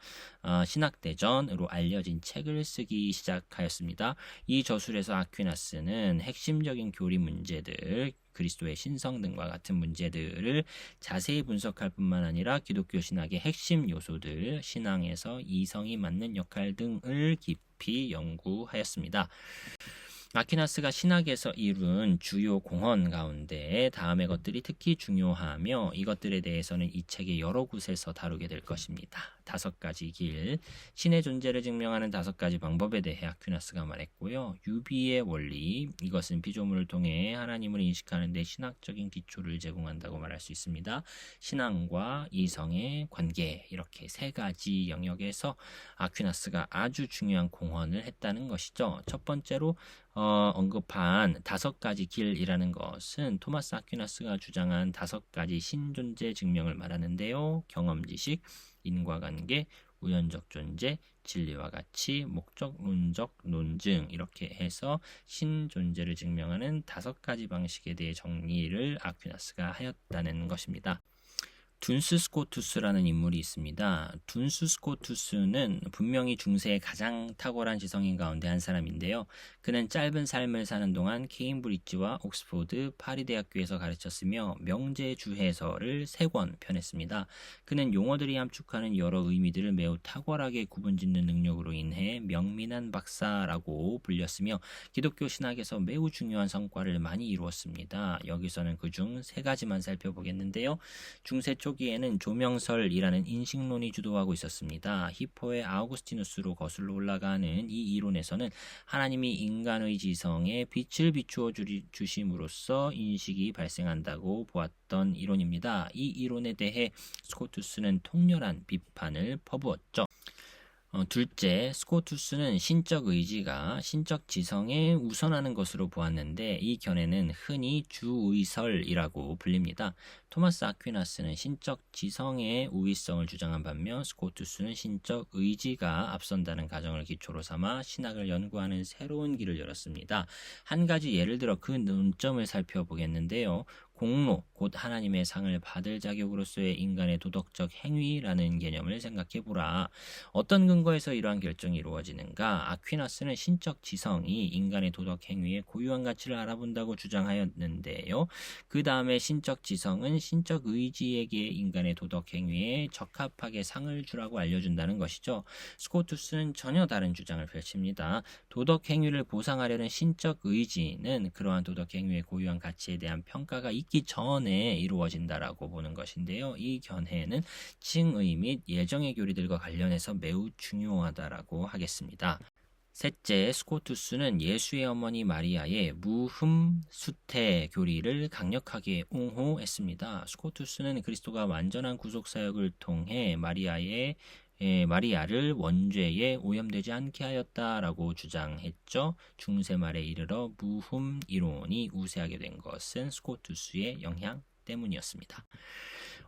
신학대전으로 알려진 책을 쓰기 시작하였습니다. 이 저술에서 아퀴나스는 핵심적인 교리 문제들, 그리스도의 신성 등과 같은 문제들을 자세히 분석할 뿐만 아니라 기독교 신학의 핵심 요소들, 신앙에서 이성이 맞는 역할 등을 깊이 연구하였습니다. 아퀴나스가 신학에서 이룬 주요 공헌 가운데 다음의 것들이 특히 중요하며 이것들에 대해서는 이 책의 여러 곳에서 다루게 될 것입니다. 5가지 길, 신의 존재를 증명하는 5가지 방법에 대해 아퀴나스가 말했고요. 유비의 원리, 이것은 피조물을 통해 하나님을 인식하는 데 신학적인 기초를 제공한다고 말할 수 있습니다. 신앙과 이성의 관계, 이렇게 3가지 영역에서 아퀴나스가 아주 중요한 공헌을 했다는 것이죠. 첫 번째로 언급한 5가지 길이라는 것은 토마스 아퀴나스가 주장한 5가지 신존재 증명을 말하는데요. 경험지식, 인과관계, 우연적 존재, 진리와 가치, 목적론적 논증, 이렇게 해서 신존재를 증명하는 5가지 방식에 대해 정리를 아퀴나스가 하였다는 것입니다. 둔스 스코투스라는 인물이 있습니다. 둔스 스코투스는 분명히 중세의 가장 탁월한 지성인 가운데 한 사람인데요. 그는 짧은 삶을 사는 동안 케임브리지와 옥스포드, 파리 대학교에서 가르쳤으며 명제주해서를 3권 펴냈습니다. 그는 용어들이 함축하는 여러 의미들을 매우 탁월하게 구분짓는 능력으로 인해 명민한 박사라고 불렸으며 기독교 신학에서 매우 중요한 성과를 많이 이루었습니다. 여기서는 그중 3가지만 살펴보겠는데요. 중세 초기에는 조명설이라는 인식론이 주도하고 있었습니다. 히포의 아우구스티누스로 거슬러 올라가는 이 이론에서는 하나님이 인간의 지성에 빛을 비추어 주심으로써 인식이 발생한다고 보았던 이론입니다. 이 이론에 대해 스코투스는 통렬한 비판을 퍼부었죠. 둘째, 스코투스는 신적 의지가 신적 지성에 우선하는 것으로 보았는데 이 견해는 흔히 주의설이라고 불립니다. 토마스 아퀴나스는 신적 지성의 우위성을 주장한 반면 스코투스는 신적 의지가 앞선다는 가정을 기초로 삼아 신학을 연구하는 새로운 길을 열었습니다. 한 가지 예를 들어 그 논점을 살펴보겠는데요. 공로, 곧 하나님의 상을 받을 자격으로서의 인간의 도덕적 행위라는 개념을 생각해보라. 어떤 근거에서 이러한 결정이 이루어지는가? 아퀴나스는 신적 지성이 인간의 도덕 행위의 고유한 가치를 알아본다고 주장하였는데요. 그 다음에 신적 지성은 신적 의지에게 인간의 도덕 행위에 적합하게 상을 주라고 알려준다는 것이죠. 스코투스는 전혀 다른 주장을 펼칩니다. 도덕 행위를 보상하려는 신적 의지는 그러한 도덕 행위의 고유한 가치에 대한 평가가 있기 전에 이루어진다라고 보는 것인데요. 이 견해는 칭의 및 예정의 교리들과 관련해서 매우 중요하다라고 하겠습니다. 셋째, 스코투스는 예수의 어머니 마리아의 무흠수태 교리를 강력하게 옹호했습니다. 스코투스는 그리스도가 완전한 구속사역을 통해 마리아를 원죄에 오염되지 않게 하였다라고 주장했죠. 중세 말에 이르러 무흠 이론이 우세하게 된 것은 스코투스의 영향 때문이었습니다.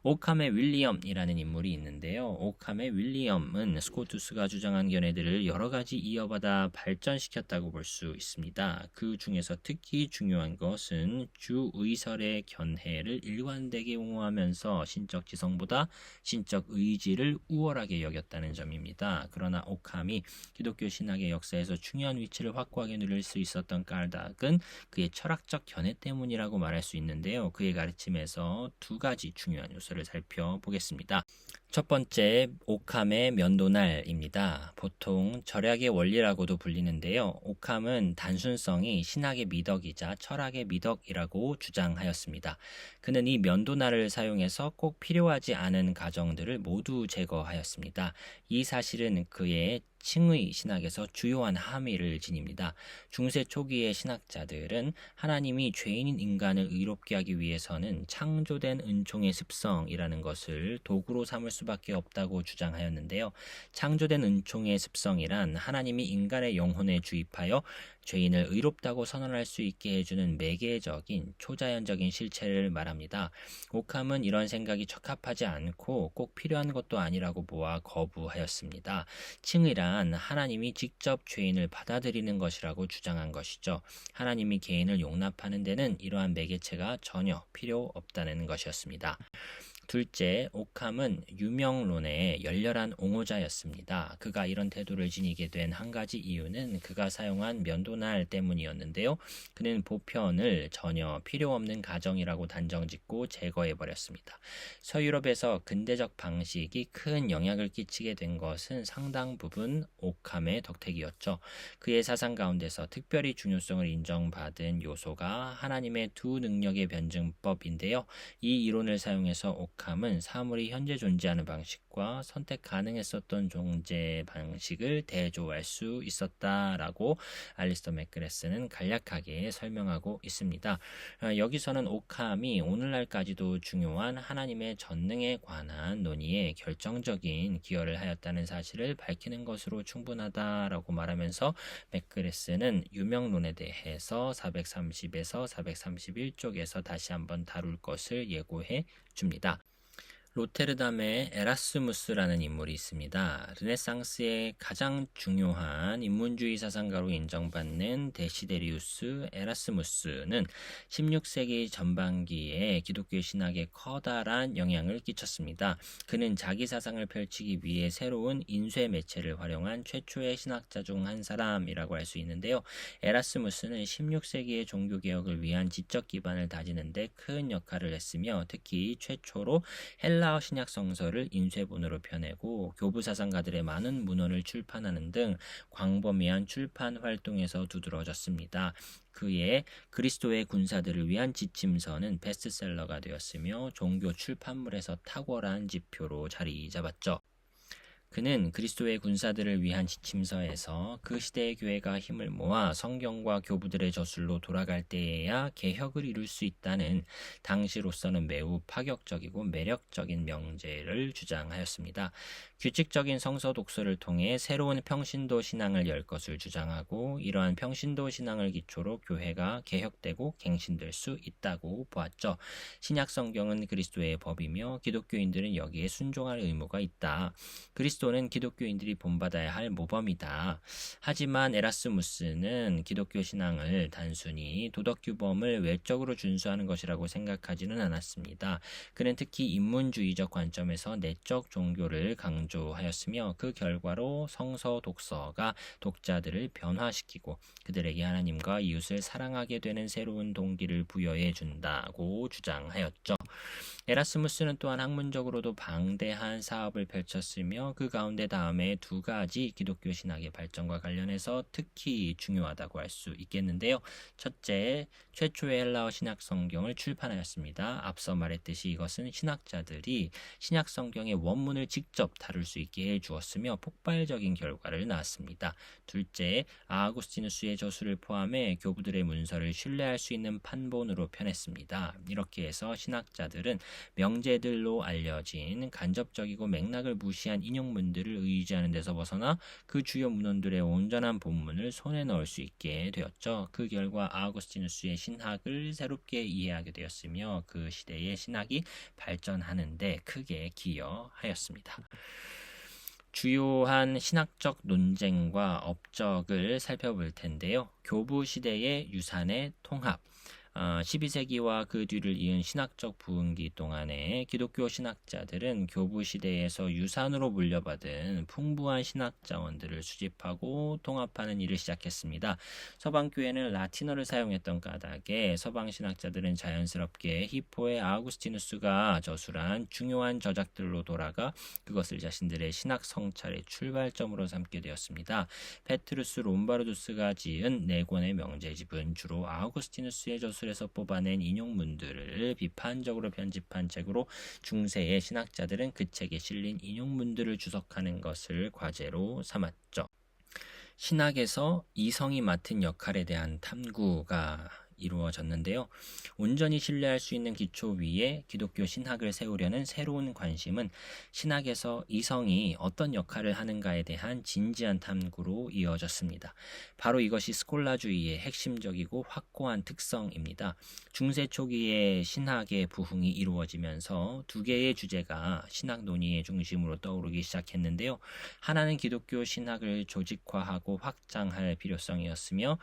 오캄의 윌리엄이라는 인물이 있는데요. 오캄의 윌리엄은 스코투스가 주장한 견해들을 여러 가지 이어받아 발전시켰다고 볼 수 있습니다. 그 중에서 특히 중요한 것은 주의설의 견해를 일관되게 옹호하면서 신적 지성보다 신적 의지를 우월하게 여겼다는 점입니다. 그러나 오캄이 기독교 신학의 역사에서 중요한 위치를 확고하게 누릴 수 있었던 까닭은 그의 철학적 견해 때문이라고 말할 수 있는데요. 그의 가르침에서 두 가지 중요한 요소를 살펴보겠습니다. 첫 번째, 오캄의 면도날입니다. 보통 절약의 원리라고도 불리는데요. 오캄은 단순성이 신학의 미덕이자 철학의 미덕이라고 주장하였습니다. 그는 이 면도날을 사용해서 꼭 필요하지 않은 가정들을 모두 제거하였습니다. 이 사실은 그의 칭의 신학에서 주요한 함의를 지닙니다. 중세 초기의 신학자들은 하나님이 죄인인 인간을 의롭게 하기 위해서는 창조된 은총의 습성이라는 것을 도구로 삼을 수밖에 없다고 주장하였는데요. 창조된 은총의 습성이란 하나님이 인간의 영혼에 주입하여 죄인을 의롭다고 선언할 수 있게 해주는 매개적인 초자연적인 실체를 말합니다. 오캄은 이런 생각이 적합하지 않고 꼭 필요한 것도 아니라고 보아 거부하였습니다. 칭의란 하나님이 직접 죄인을 받아들이는 것이라고 주장한 것이죠. 하나님이 개인을 용납하는 데는 이러한 매개체가 전혀 필요 없다는 것이었습니다. 둘째, 오캄은 유명론의 열렬한 옹호자였습니다. 그가 이런 태도를 지니게 된 한 가지 이유는 그가 사용한 면도날 때문이었는데요. 그는 보편을 전혀 필요 없는 가정이라고 단정짓고 제거해버렸습니다. 서유럽에서 근대적 방식이 큰 영향을 끼치게 된 것은 상당 부분 오캄의 덕택이었죠. 그의 사상 가운데서 특별히 중요성을 인정받은 요소가 하나님의 두 능력의 변증법인데요. 이 이론을 사용해서 오캄은 사물이 현재 존재하는 방식과 선택 가능했었던 존재 방식을 대조할 수 있었다라고 알리스터 맥그레스는 간략하게 설명하고 있습니다. 여기서는 오캄이 오늘날까지도 중요한 하나님의 전능에 관한 논의에 결정적인 기여를 하였다는 사실을 밝히는 것으로 충분하다라고 말하면서 맥그레스는 유명론에 대해서 430에서 431쪽에서 다시 한번 다룰 것을 예고해 줍니다. 로테르담의 에라스무스라는 인물이 있습니다. 르네상스의 가장 중요한 인문주의 사상가로 인정받는 데시데리우스 에라스무스는 16세기 전반기에 기독교 신학에 커다란 영향을 끼쳤습니다. 그는 자기 사상을 펼치기 위해 새로운 인쇄 매체를 활용한 최초의 신학자 중 한 사람이라고 할 수 있는데요. 에라스무스는 16세기의 종교개혁을 위한 지적 기반을 다지는 데 큰 역할을 했으며 특히 최초로 헬라 헬라어 신약 성서를 인쇄본으로 펴내고 교부 사상가들의 많은 문헌을 출판하는 등 광범위한 출판 활동에서 두드러졌습니다. 그의 그리스도의 군사들을 위한 지침서는 베스트셀러가 되었으며 종교 출판물에서 탁월한 지표로 자리 잡았죠. 그는 그리스도의 군사들을 위한 지침서에서 그 시대의 교회가 힘을 모아 성경과 교부들의 저술로 돌아갈 때에야 개혁을 이룰 수 있다는 당시로서는 매우 파격적이고 매력적인 명제를 주장하였습니다. 규칙적인 성서 독서를 통해 새로운 평신도 신앙을 열 것을 주장하고 이러한 평신도 신앙을 기초로 교회가 개혁되고 갱신될 수 있다고 보았죠. 신약 성경은 그리스도의 법이며 기독교인들은 여기에 순종할 의무가 있다. 그리스도는 기독교인들이 본받아야 할 모범이다. 하지만 에라스무스는 기독교 신앙을 단순히 도덕 규범을 외적으로 준수하는 것이라고 생각하지는 않았습니다. 그는 특히 인문주의적 관점에서 내적 종교를 강조하였으며 그 결과로 성서 독서가 독자들을 변화시키고 그들에게 하나님과 이웃을 사랑하게 되는 새로운 동기를 부여해 준다고 주장하였죠. 에라스무스는 또한 학문적으로도 방대한 사업을 펼쳤으며 그 가운데 다음에 두 가지 기독교 신학의 발전과 관련해서 특히 중요하다고 할 수 있겠는데요. 첫째, 최초의 헬라어 신약 성경을 출판하였습니다. 앞서 말했듯이 이것은 신학자들이 신약 성경의 원문을 직접 다룰 수 있게 해주었으며 폭발적인 결과를 낳았습니다. 둘째, 아구스티누스의 저술을 포함해 교부들의 문서를 신뢰할 수 있는 판본으로 펴냈습니다. 이렇게 해서 신학자들은 명제들로 알려진 간접적이고 맥락을 무시한 인용문들을 의지하는 데서 벗어나 그 주요 문헌들의 온전한 본문을 손에 넣을 수 있게 되었죠. 그 결과 아우구스티누스의 신학을 새롭게 이해하게 되었으며 그 시대의 신학이 발전하는 데 크게 기여하였습니다. 주요한 신학적 논쟁과 업적을 살펴볼 텐데요. 교부 시대의 유산의 통합, 12세기와 그 뒤를 이은 신학적 부흥기 동안에 기독교 신학자들은 교부 시대에서 유산으로 물려받은 풍부한 신학 자원들을 수집하고 통합하는 일을 시작했습니다. 서방 교회는 라틴어를 사용했던 까닭에 서방 신학자들은 자연스럽게 히포의 아우구스티누스가 저술한 중요한 저작들로 돌아가 그것을 자신들의 신학 성찰의 출발점으로 삼게 되었습니다. 페트루스 롬바르두스가 지은 네 권의 명제집은 주로 아우구스티누스의 저술 에서 뽑아낸 인용문들을 비판적으로 편집한 책으로 중세의 신학자들은 그 책에 실린 인용문들을 주석하는 것을 과제로 삼았죠. 신학에서 이성이 맡은 역할에 대한 탐구가 이루어졌는데요. 온전히 신뢰할 수 있는 기초 위에 기독교 신학을 세우려는 새로운 관심은 신학에서 이성이 어떤 역할을 하는가에 대한 진지한 탐구로 이어졌습니다. 바로 이것이 스콜라주의의 핵심적이고 확고한 특성입니다. 중세 초기에 신학의 부흥이 이루어지면서 두 개의 주제가 신학 논의의 중심으로 떠오르기 시작했는데요. 하나는 기독교 신학을 조직화하고 확장할 필요성이었으며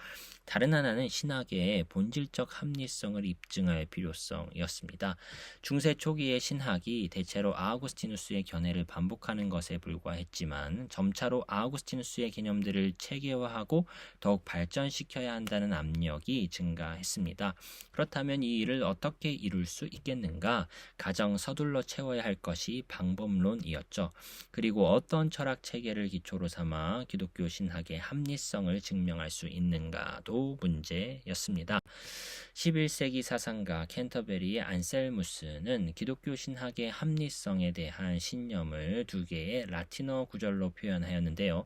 다른 하나는 신학의 본질적 합리성을 입증할 필요성이었습니다. 중세 초기의 신학이 대체로 아우구스티누스의 견해를 반복하는 것에 불과했지만 점차로 아우구스티누스의 개념들을 체계화하고 더욱 발전시켜야 한다는 압력이 증가했습니다. 그렇다면 이 일을 어떻게 이룰 수 있겠는가? 가장 서둘러 채워야 할 것이 방법론이었죠. 그리고 어떤 철학 체계를 기초로 삼아 기독교 신학의 합리성을 증명할 수 있는가도 문제였습니다. 11세기 사상가 캔터베리의 안셀무스는 기독교 신학의 합리성에 대한 신념을 두 개의 라틴어 구절로 표현하였는데요.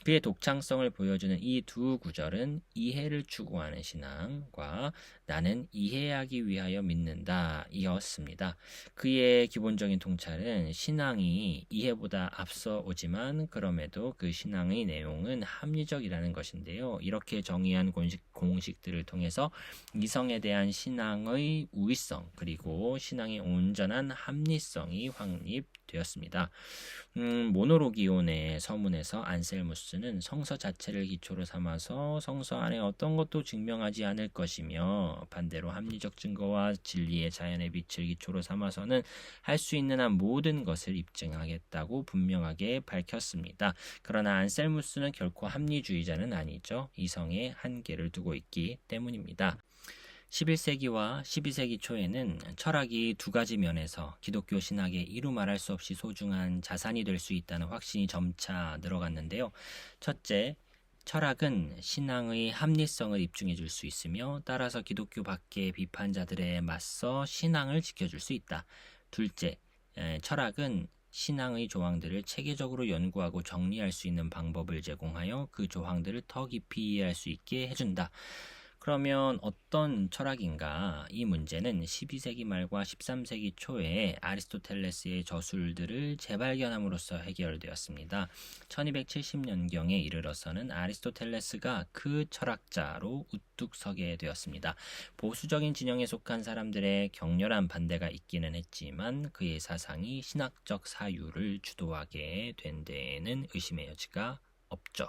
그의 독창성을 보여주는 이 두 구절은 이해를 추구하는 신앙과 나는 이해하기 위하여 믿는다 이었습니다. 그의 기본적인 통찰은 신앙이 이해보다 앞서 오지만 그럼에도 그 신앙의 내용은 합리적이라는 것인데요. 이렇게 정의한 공식들을 통해서 이성에 대한 신앙의 우위성 그리고 신앙의 온전한 합리성이 확립되었습니다. 모노로기온의 서문에서 안셀무스는 성서 자체를 기초로 삼아서 성서 안에 어떤 것도 증명하지 않을 것이며 반대로 합리적 증거와 진리의 자연의 빛을 기초로 삼아서는 할 수 있는 한 모든 것을 입증하겠다고 분명하게 밝혔습니다. 그러나 안셀무스는 결코 합리주의자는 아니죠. 이성에 한계를 두고 있기 때문입니다. 11세기와 12세기 초에는 철학이 두 가지 면에서 기독교 신학의 이루 말할 수 없이 소중한 자산이 될 수 있다는 확신이 점차 늘어갔는데요. 첫째, 철학은 신앙의 합리성을 입증해 줄 수 있으며 따라서 기독교 밖의 비판자들에 맞서 신앙을 지켜줄 수 있다. 둘째, 철학은 신앙의 조항들을 체계적으로 연구하고 정리할 수 있는 방법을 제공하여 그 조항들을 더 깊이 이해할 수 있게 해준다. 그러면 어떤 철학인가? 이 문제는 12세기 말과 13세기 초에 아리스토텔레스의 저술들을 재발견함으로써 해결되었습니다. 1270년경에 이르러서는 아리스토텔레스가 그 철학자로 우뚝 서게 되었습니다. 보수적인 진영에 속한 사람들의 격렬한 반대가 있기는 했지만 그의 사상이 신학적 사유를 주도하게 된 데에는 의심의 여지가 없죠.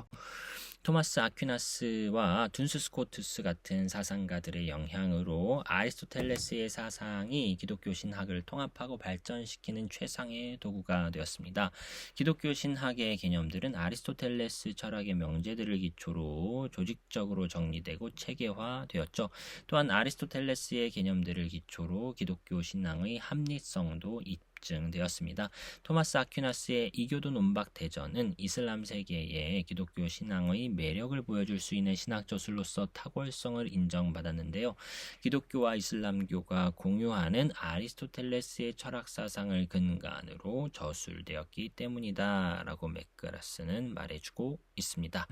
토마스 아퀴나스와 둔스 스코투스 같은 사상가들의 영향으로 아리스토텔레스의 사상이 기독교 신학을 통합하고 발전시키는 최상의 도구가 되었습니다. 기독교 신학의 개념들은 아리스토텔레스 철학의 명제들을 기초로 조직적으로 정리되고 체계화되었죠. 또한 아리스토텔레스의 개념들을 기초로 기독교 신앙의 합리성도 입증되었습니다. 토마스 아퀴나스의 이교도 논박 대전은 이슬람 세계의 기독교 신앙의 매력을 보여줄 수 있는 신학 저술로서 탁월성을 인정받았는데요. 기독교와 이슬람교가 공유하는 아리스토텔레스의 철학 사상을 근간으로 저술되었기 때문이다 라고 맥그라스는 말해주고 있습니다.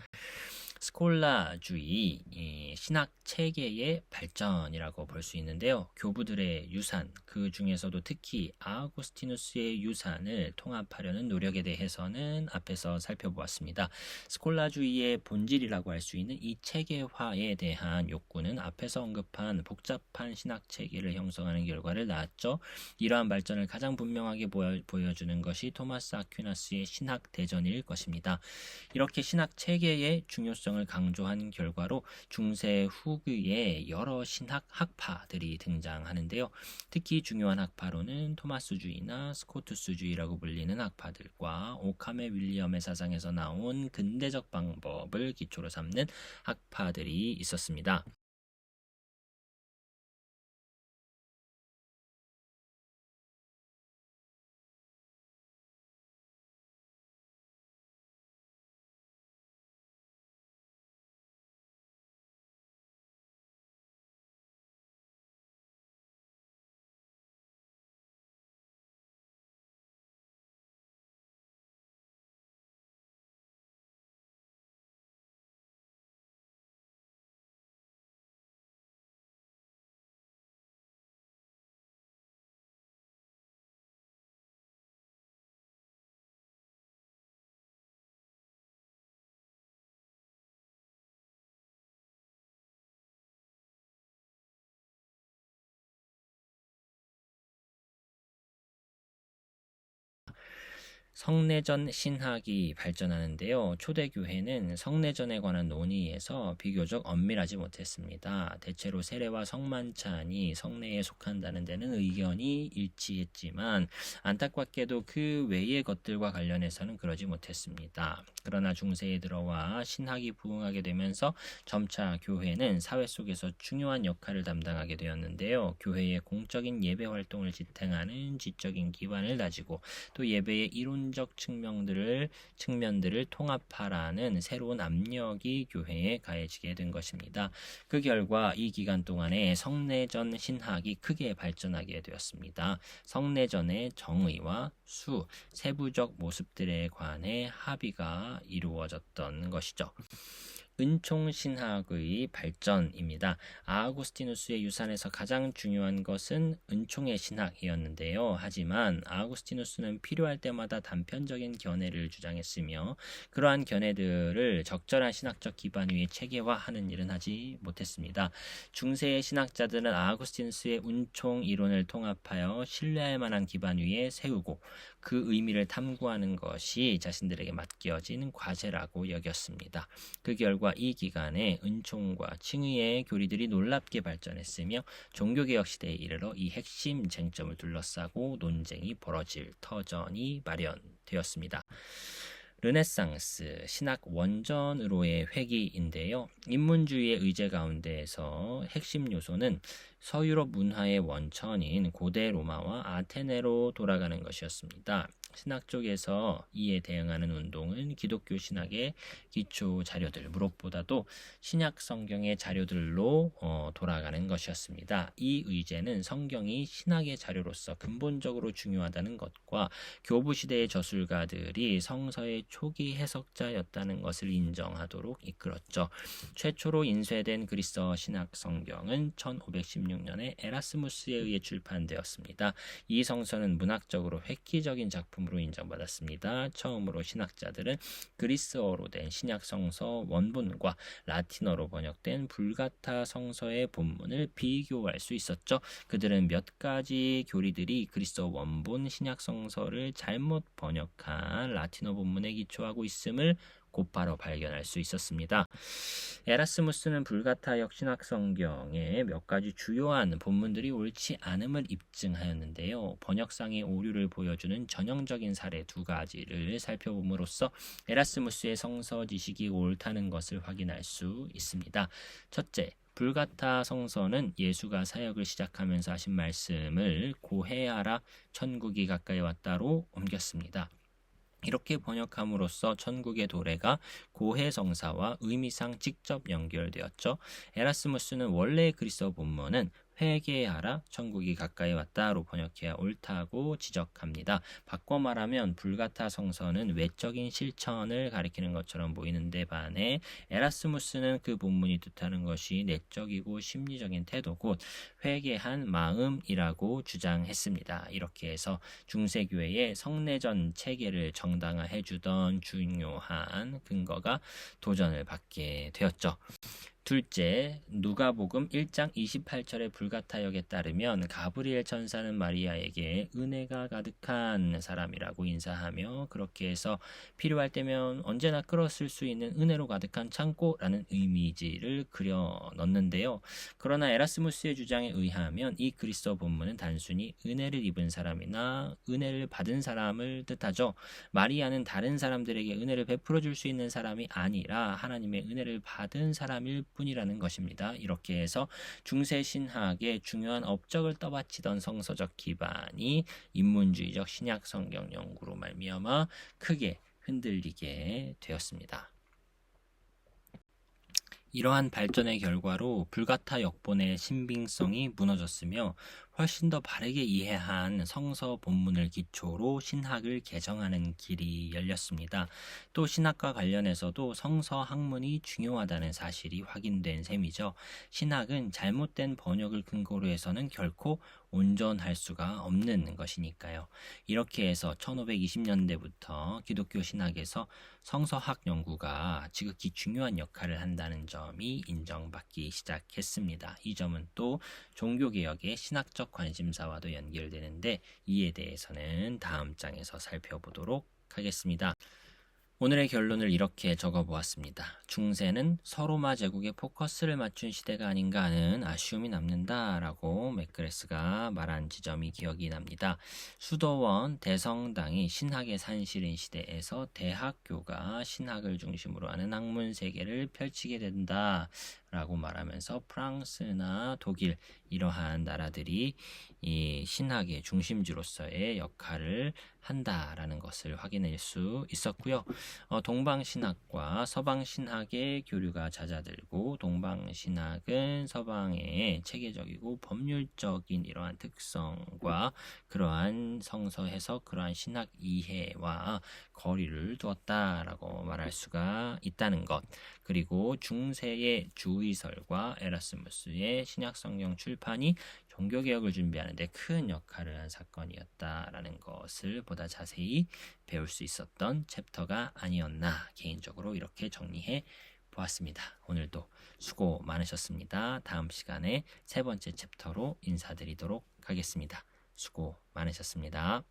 스콜라주의, 신학 체계의 발전이라고 볼 수 있는데요. 교부들의 유산, 그 중에서도 특히 아우구스티누스의 유산을 통합하려는 노력에 대해서는 앞에서 살펴보았습니다. 스콜라주의의 본질이라고 할 수 있는 이 체계화에 대한 욕구는 앞에서 언급한 복잡한 신학 체계를 형성하는 결과를 낳았죠. 이러한 발전을 가장 분명하게 보여주는 것이 토마스 아퀴나스의 신학 대전일 것입니다. 이렇게 신학 체계의 중요성을 강조한 결과로 중세 후기에 여러 신학 학파들이 등장하는데요. 특히 중요한 학파로는 토마스주의나 스코투스주의라고 불리는 학파들과 오카메 윌리엄의 사상에서 나온 근대적 방법을 기초로 삼는 학파들이 있었습니다. 성내전 신학이 발전하는데요. 초대교회는 성내전에 관한 논의에서 비교적 엄밀하지 못했습니다. 대체로 세례와 성만찬이 성내에 속한다는 데는 의견이 일치했지만 안타깝게도 그 외의 것들과 관련해서는 그러지 못했습니다. 그러나 중세에 들어와 신학이 부흥하게 되면서 점차 교회는 사회 속에서 중요한 역할을 담당하게 되었는데요. 교회의 공적인 예배 활동을 지탱하는 지적인 기반을 다지고 또 예배의 이론적 측면들을 통합하라는 새로운 압력이 교회에 가해지게 된 것입니다. 그 결과 이 기간 동안에 성내전 신학이 크게 발전하게 되었습니다. 성내전의 정의와 수, 세부적 모습들에 관해 합의가 이루어졌던 것이죠. 은총신학의 발전입니다. 아우구스티누스의 유산에서 가장 중요한 것은 은총의 신학이었는데요. 하지만 아우구스티누스는 필요할 때마다 단편적인 견해를 주장했으며 그러한 견해들을 적절한 신학적 기반 위에 체계화하는 일은 하지 못했습니다. 중세의 신학자들은 아우구스티누스의 은총 이론을 통합하여 신뢰할 만한 기반 위에 세우고 그 의미를 탐구하는 것이 자신들에게 맡겨진 과제라고 여겼습니다. 그 결과 이 기간에 은총과 칭의의 교리들이 놀랍게 발전했으며 종교개혁 시대에 이르러 이 핵심 쟁점을 둘러싸고 논쟁이 벌어질 터전이 마련되었습니다. 르네상스 신학 원전으로의 회귀인데요. 인문주의의 의제 가운데에서 핵심 요소는 서유럽 문화의 원천인 고대 로마와 아테네로 돌아가는 것이었습니다. 신학 쪽에서 이에 대응하는 운동은 기독교 신학의 기초 자료들, 무엇보다도 신약 성경의 자료들로 돌아가는 것이었습니다. 이 의제는 성경이 신학의 자료로서 근본적으로 중요하다는 것과 교부 시대의 저술가들이 성서의 초기 해석자였다는 것을 인정하도록 이끌었죠. 최초로 인쇄된 그리스어 신학 성경은 1516년에 에라스무스에 의해 출판되었습니다. 이 성서는 문학적으로 획기적인 작품으로 인정받았습니다. 처음으로 신학자들은 그리스어로 된 신약 성서 원본과 라틴어로 번역된 불가타 성서의 본문을 비교할 수 있었죠. 그들은 몇 가지 교리들이 그리스어 원본 신약 성서를 잘못 번역한 라틴어 본문에 기초하고 있음을 곧바로 발견할 수 있었습니다. 에라스무스는 불가타역 신학 성경의 몇 가지 주요한 본문들이 옳지 않음을 입증하였는데요. 번역상의 오류를 보여주는 전형적인 사례 두 가지를 살펴봄으로써 에라스무스의 성서 지식이 옳다는 것을 확인할 수 있습니다. 첫째, 불가타 성서는 예수가 사역을 시작하면서 하신 말씀을 고해하라 천국이 가까이 왔다로 옮겼습니다. 이렇게 번역함으로써 천국의 도래가 고해성사와 의미상 직접 연결되었죠. 에라스무스는 원래 그리스어 본문은 회개하라 천국이 가까이 왔다로 번역해야 옳다고 지적합니다. 바꿔 말하면 불가타 성서는 외적인 실천을 가리키는 것처럼 보이는데 반해 에라스무스는 그 본문이 뜻하는 것이 내적이고 심리적인 태도 곧 회개한 마음이라고 주장했습니다. 이렇게 해서 중세교회의 성내전 체계를 정당화해 주던 중요한 근거가 도전을 받게 되었죠. 둘째, 누가복음 1장 28절의 불가타역에 따르면 가브리엘 천사는 마리아에게 은혜가 가득한 사람이라고 인사하며 그렇게 해서 필요할 때면 언제나 끌어쓸 수 있는 은혜로 가득한 창고라는 이미지를 그려 넣는데요. 그러나 에라스무스의 주장에 의하면 이 그리스어 본문은 단순히 은혜를 입은 사람이나 은혜를 받은 사람을 뜻하죠. 마리아는 다른 사람들에게 은혜를 베풀어 줄 수 있는 사람이 아니라 하나님의 은혜를 받은 사람일 뿐이라는 것입니다. 이렇게 해서 중세 신학의 중요한 업적을 떠받치던 성서적 기반이 인문주의적 신약 성경 연구로 말미암아 크게 흔들리게 되었습니다. 이러한 발전의 결과로 불가타 역본의 신빙성이 무너졌으며 훨씬 더 바르게 이해한 성서 본문을 기초로 신학을 개정하는 길이 열렸습니다. 또 신학과 관련해서도 성서 학문이 중요하다는 사실이 확인된 셈이죠. 신학은 잘못된 번역을 근거로 해서는 결코 온전할 수가 없는 것이니까요. 이렇게 해서 1520년대부터 기독교 신학에서 성서학 연구가 지극히 중요한 역할을 한다는 점이 인정받기 시작했습니다. 이 점은 또 종교개혁의 신학적 관심사와도 연결되는데 이에 대해서는 다음 장에서 살펴보도록 하겠습니다. 오늘의 결론을 이렇게 적어보았습니다. 중세는 서로마 제국에 포커스를 맞춘 시대가 아닌가 하는 아쉬움이 남는다라고 맥그레스가 말한 지점이 기억이 납니다. 수도원 대성당이 신학의 산실인 시대에서 대학교가 신학을 중심으로 하는 학문 세계를 펼치게 된다. 라고 말하면서 프랑스나 독일 이러한 나라들이 이 신학의 중심지로서의 역할을 한다라는 것을 확인할 수 있었고요. 동방신학과 서방신학의 교류가 잦아들고 동방신학은 서방의 체계적이고 법률적인 이러한 특성과 그러한 성서 해석, 그러한 신학 이해와 거리를 두었다라고 말할 수가 있다는 것. 그리고 중세의 주의설과 에라스무스의 신약성경 출판이 종교개혁을 준비하는 데 큰 역할을 한 사건이었다라는 것을 보다 자세히 배울 수 있었던 챕터가 아니었나 개인적으로 이렇게 정리해 보았습니다. 오늘도 수고 많으셨습니다. 다음 시간에 세 번째 챕터로 인사드리도록 하겠습니다. 수고 많으셨습니다.